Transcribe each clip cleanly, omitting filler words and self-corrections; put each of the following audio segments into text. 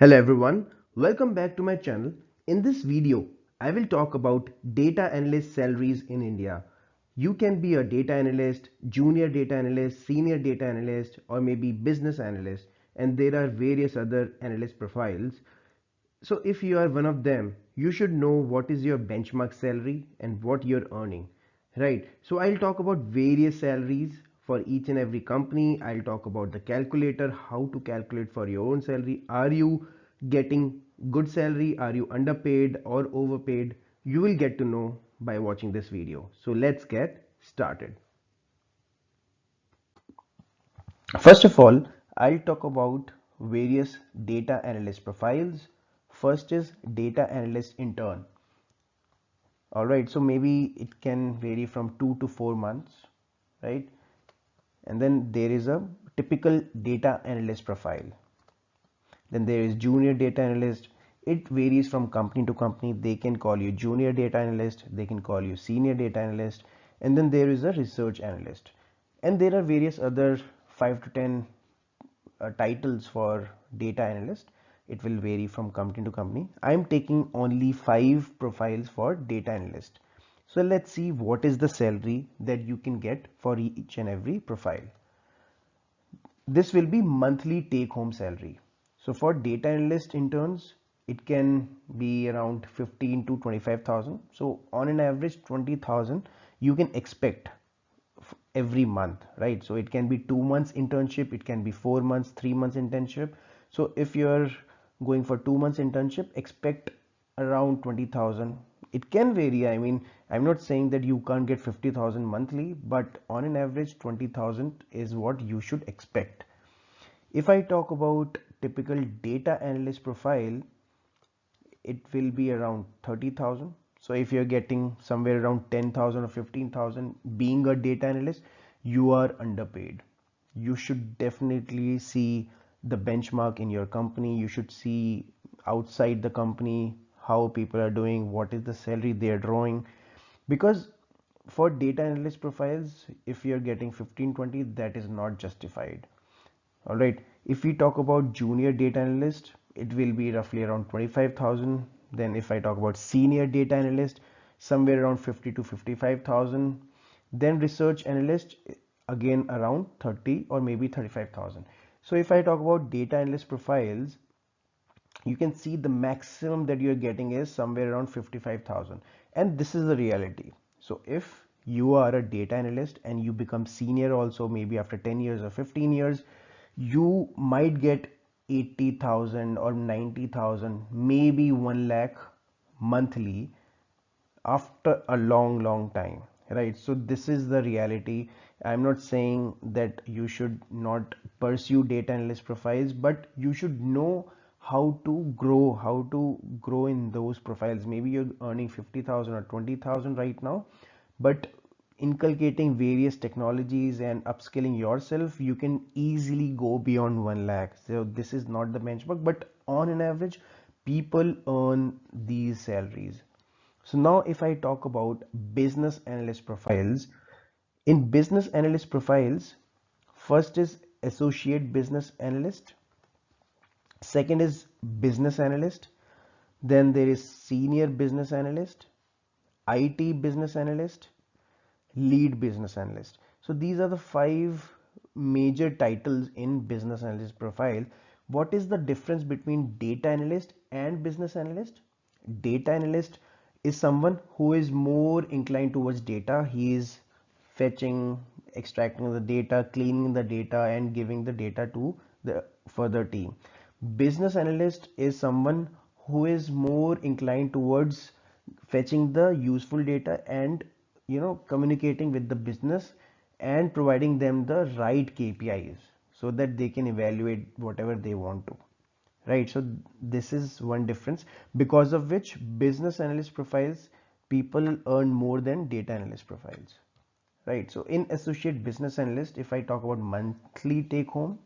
Hello everyone, welcome back to my channel. In this video, I will talk about data analyst salaries in India. You can be a data analyst, junior data analyst, senior data analyst, or maybe business analyst, and there are various other analyst profiles. So if you are one of them, you should know what is your benchmark salary and what you're earning, right? So I'll talk about various salaries for each and every company. I'll talk about the calculator, how to calculate for your own salary. Are you getting good salary? Are you underpaid or overpaid? You will get to know by watching this video. So let's get started. First of all, I'll talk about various data analyst profiles. First is data analyst intern. All right, so maybe it can vary from 2 to 4 months, right? And then there is a typical data analyst profile. Then there is junior data analyst. It varies from company to company. They can call you junior data analyst, they can call you senior data analyst, and then there is a research analyst. And there are various other 5 to 10 titles for data analyst. It will vary from company to company. I am taking only 5 profiles for data analyst. So let's see what is the salary that you can get for each and every profile. This will be monthly take home salary. So for data analyst interns, it can be around 15 to 25,000. So on an average 20,000 you can expect every month, right? So it can be 2 months internship, it can be 4 months, 3 months internship. So if you're going for 2 months internship, expect around 20,000. It can vary. I mean, I'm not saying that you can't get 50,000 monthly, but on an average 20,000 is what you should expect. If I talk about typical data analyst profile, it will be around 30,000. So if you're getting somewhere around 10,000 or 15,000 being a data analyst, you are underpaid. You should definitely see the benchmark in your company. You should see outside the company how people are doing, what is the salary they are drawing. Because for data analyst profiles, if you're getting 15, 20, that is not justified. All right, if we talk about junior data analyst, it will be roughly around 25,000. Then if I talk about senior data analyst, somewhere around 50 to 55,000. Then research analyst, again around 30 or maybe 35,000. So if I talk about data analyst profiles, you can see the maximum that you're getting is somewhere around 55,000, and this is the reality. So if you are a data analyst and you become senior also, maybe after 10 years or 15 years, you might get 80,000 or 90,000, maybe 1 lakh monthly after a long time, right? So this is the reality. I'm not saying that you should not pursue data analyst profiles, but you should know how to grow in those profiles. Maybe you're earning 50,000 or 20,000 right now, but inculcating various technologies and upskilling yourself, you can easily go beyond 1 lakh. So this is not the benchmark, but on an average people earn these salaries. So now if I talk about business analyst profiles, in business analyst profiles, first is associate business analyst, second is business analyst, then there is senior business analyst, IT business analyst, lead business analyst. So these are the 5 major titles in business analyst profile. What is the difference between data analyst and business analyst? Data analyst is someone who is more inclined towards data. He is fetching, extracting the data, cleaning the data, and giving the data to the further team. Business analyst is someone who is more inclined towards fetching the useful data and communicating with the business and providing them the right KPIs so that they can evaluate whatever they want to, right? So this is one difference, because of which business analyst profiles people earn more than data analyst profiles, right? So in associate business analyst, if I talk about monthly take home,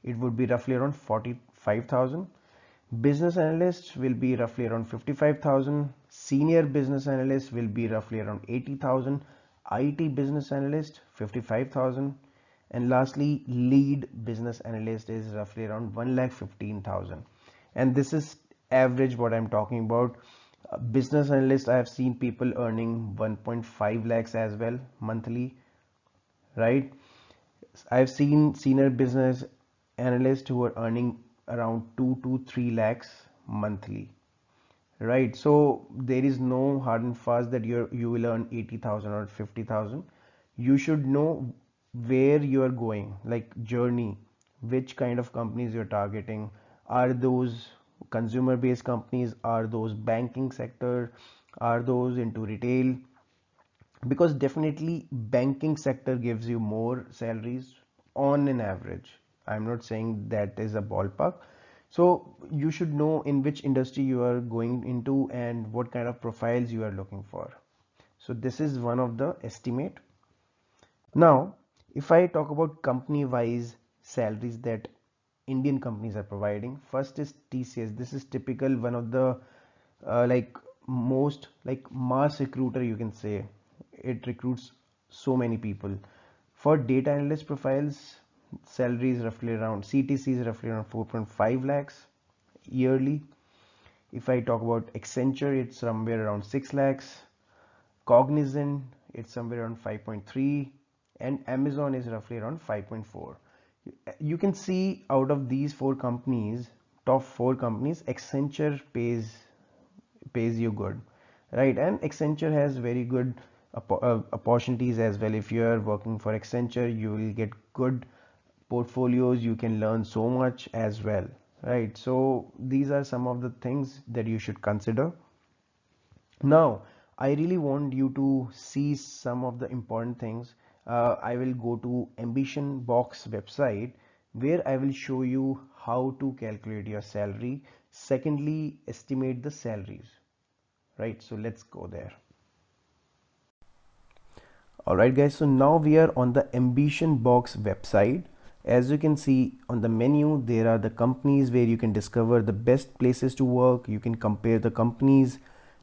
it would be roughly around 45,000. Business analyst will be roughly around 55,000. Senior business analyst will be roughly around 80,000. IT business analyst 55,000. And lastly, lead business analyst is roughly around 1,15,000. And this is average what I'm talking about. Business analyst, I have seen people earning 1.5 lakhs as well monthly, right? I've seen senior business analysts who are earning around 2 to 3 lakhs monthly, right? So there is no hard and fast that you will earn 80,000 or 50,000. You should know where you are going, like journey, which kind of companies you're targeting. Are those consumer based companies? Are those banking sector? Are those into retail? Because definitely banking sector gives you more salaries on an average. I'm not saying that is a ballpark. So you should know in which industry you are going into and what kind of profiles you are looking for. So this is one of the estimate. Now if I talk about company wise salaries that Indian companies are providing, first is TCS. This is typical one of the like most like mass recruiter, you can say. It recruits so many people. For data analyst profiles, salary is roughly around, CTC is roughly around 4.5 lakhs yearly. If I talk about Accenture, it's somewhere around 6 lakhs. Cognizant, it's somewhere around 5.3, and Amazon is roughly around 5.4. You can see out of these four companies, top four companies, Accenture pays you good, right? And Accenture has very good opportunities as well. If you are working for Accenture, you will get good portfolios, you can learn so much as well, right? So these are some of the things that you should consider. Now I really want you to see some of the important things. I will go to AmbitionBox website where I will show you how to calculate your salary. Secondly, estimate the salaries, right? So let's go there. Alright guys, so now we are on the AmbitionBox website. As you can see on the menu, there are the companies where you can discover the best places to work. You can compare the companies,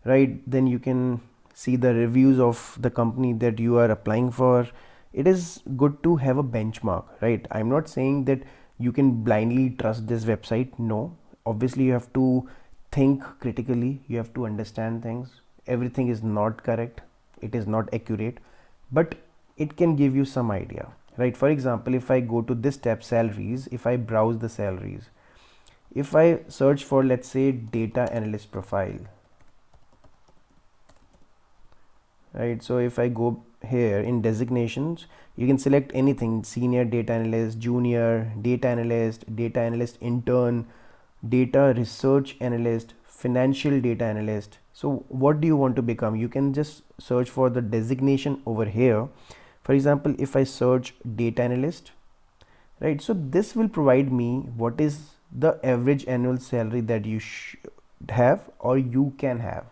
right? Then you can see the reviews of the company that you are applying for. It is good to have a benchmark, right? I'm not saying that you can blindly trust this website. No, obviously you have to think critically, you have to understand things. Everything is not correct, it is not accurate, but it can give you some idea, right? For example, if I go to this tab, salaries, if I browse the salaries, if I search for, let's say, data analyst profile, right? So if I go here in designations, you can select anything: senior data analyst, junior data analyst intern, data research analyst, financial data analyst. So what do you want to become? You can just search for the designation over here. For example, if I search data analyst, right, so this will provide me what is the average annual salary that you should have or you can have,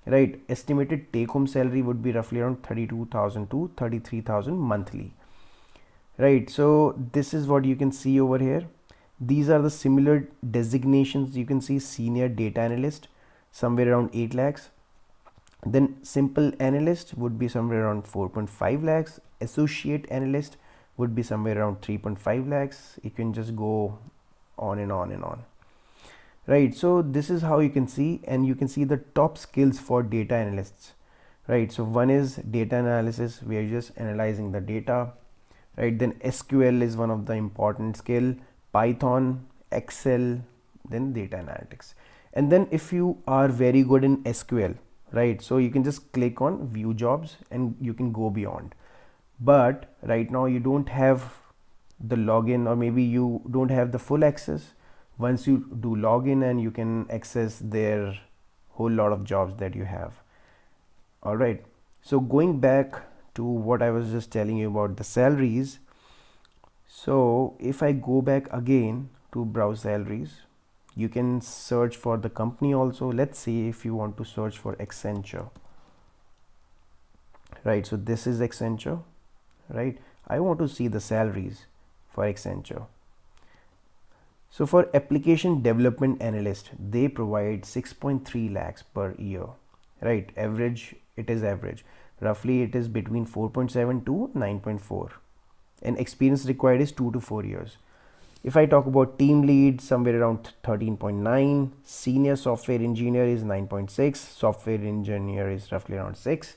right? Estimated take home salary would be roughly around 32,000 to 33,000 monthly, right? So this is what you can see over here. These are the similar designations. You can see senior data analyst somewhere around 8 lakhs, then simple analyst would be somewhere around 4.5 lakhs, associate analyst would be somewhere around 3.5 lakhs. You can just go on and on and on, right? So this is how you can see, and you can see the top skills for data analysts, right? So one is data analysis, we are just analyzing the data, right? Then SQL is one of the important skill, Python, Excel, then data analytics. And then if you are very good in SQL, right, so you can just click on view jobs and you can go beyond. But right now you don't have the login, or maybe you don't have the full access. Once you do login, and you can access their whole lot of jobs that you have. All right, so going back to what I was just telling you about the salaries. So if I go back again to browse salaries, you can search for the company also. Let's see if you want to search for Accenture, right? So this is Accenture, right? I want to see the salaries for Accenture. So for application development analyst, they provide 6.3 lakhs per year, right? Average, it is average. Roughly it is between 4.7 to 9.4, and experience required is 2 to 4 years. If I talk about team lead, somewhere around 13.9, senior software engineer is 9.6, software engineer is roughly around 6,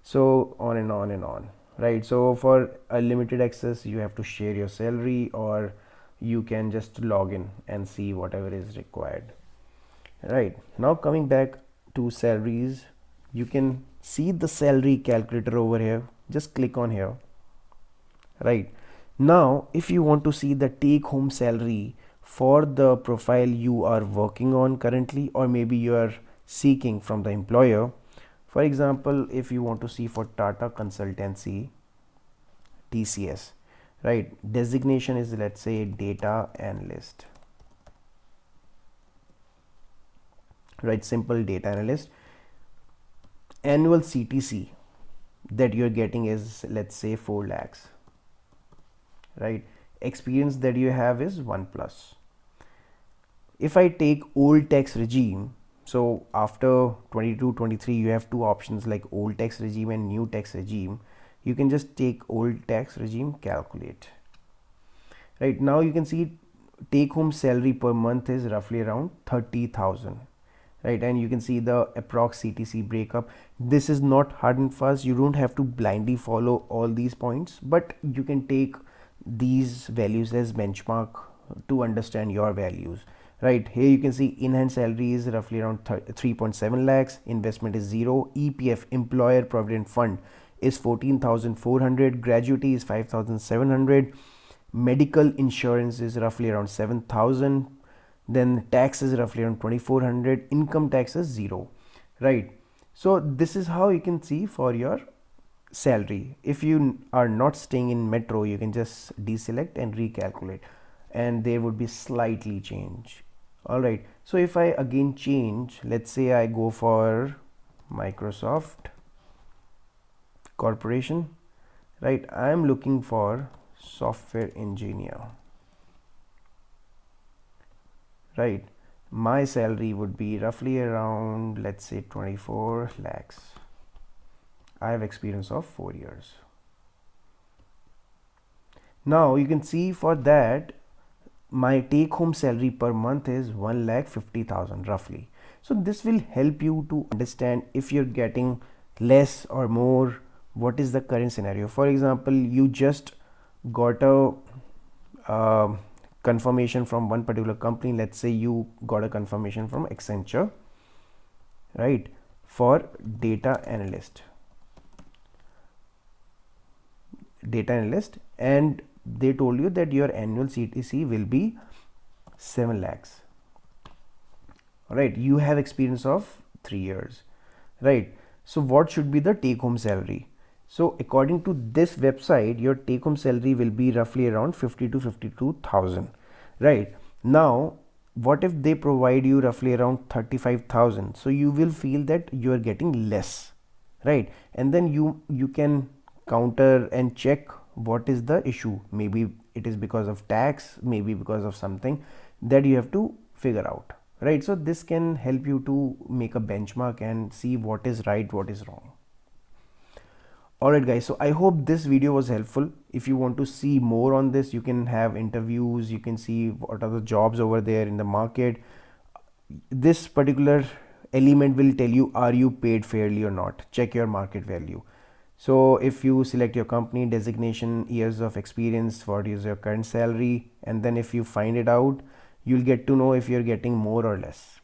so on and on and on, right? So for a limited access, you have to share your salary, or you can just log in and see whatever is required. Right, now coming back to salaries, you can see the salary calculator over here. Just click on here. Right, now if you want to see the take home salary for the profile you are working on currently, or maybe you are seeking from the employer, for example, if you want to see for Tata Consultancy, TCS, right, designation is, let's say, data analyst, right, simple data analyst. Annual CTC that you're getting is, let's say, 4 lakhs, right? Experience that you have is 1+. If I take old tax regime, so after 22-23 you have two options like old tax regime and new tax regime. You can just take old tax regime, calculate. Right, now you can see take home salary per month is roughly around 30,000, right? And you can see the approx CTC breakup. This is not hard and fast, you don't have to blindly follow all these points, but you can take these values as benchmark to understand your values. Right, here you can see in-hand salary is roughly around 3.7 lakhs, investment is 0, EPF, employer provident fund, is 14,400, gratuity is 5,700, medical insurance is roughly around 7,000, then tax is roughly around 2,400, income tax is 0, right? So this is how you can see for your salary. If you are not staying in metro, you can just deselect and recalculate, and there would be slightly change. All right, so if I again change, let's say I go for Microsoft Corporation, right, I am looking for software engineer, right? My salary would be roughly around, let's say, 24 lakhs. I have experience of 4 years. Now you can see for that my take home salary per month is 1,50,000 roughly. So this will help you to understand if you're getting less or more, what is the current scenario. For example, you just got a confirmation from one particular company. Let's say you got a confirmation from Accenture, right, for data analyst, and they told you that your annual CTC will be 7 lakhs. All right, you have experience of 3 years, right? So what should be the take home salary? So according to this website, your take home salary will be roughly around 50 to 52,000, right? Now what if they provide you roughly around 35,000? So you will feel that you are getting less, right? And then you can counter and check what is the issue. Maybe it is because of tax, maybe because of something that you have to figure out, right? So this can help you to make a benchmark and see what is right, what is wrong. Alright guys, so I hope this video was helpful. If you want to see more on this, you can have interviews, you can see what are the jobs over there in the market. This particular element will tell you, are you paid fairly or not? Check your market value. So if you select your company, designation, years of experience, what is your current salary, and then if you find it out, you'll get to know if you're getting more or less,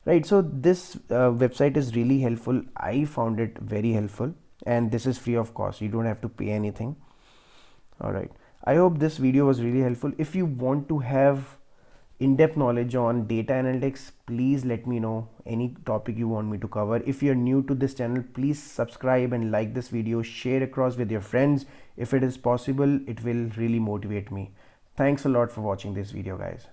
right? So this website is really helpful. I found it very helpful, and this is free of cost. You don't have to pay anything. All right, I hope this video was really helpful. If you want to have in-depth knowledge on data analytics, please let me know any topic you want me to cover. If you're new to this channel, please subscribe and like this video, share across with your friends if it is possible. It will really motivate me. Thanks a lot for watching this video, guys.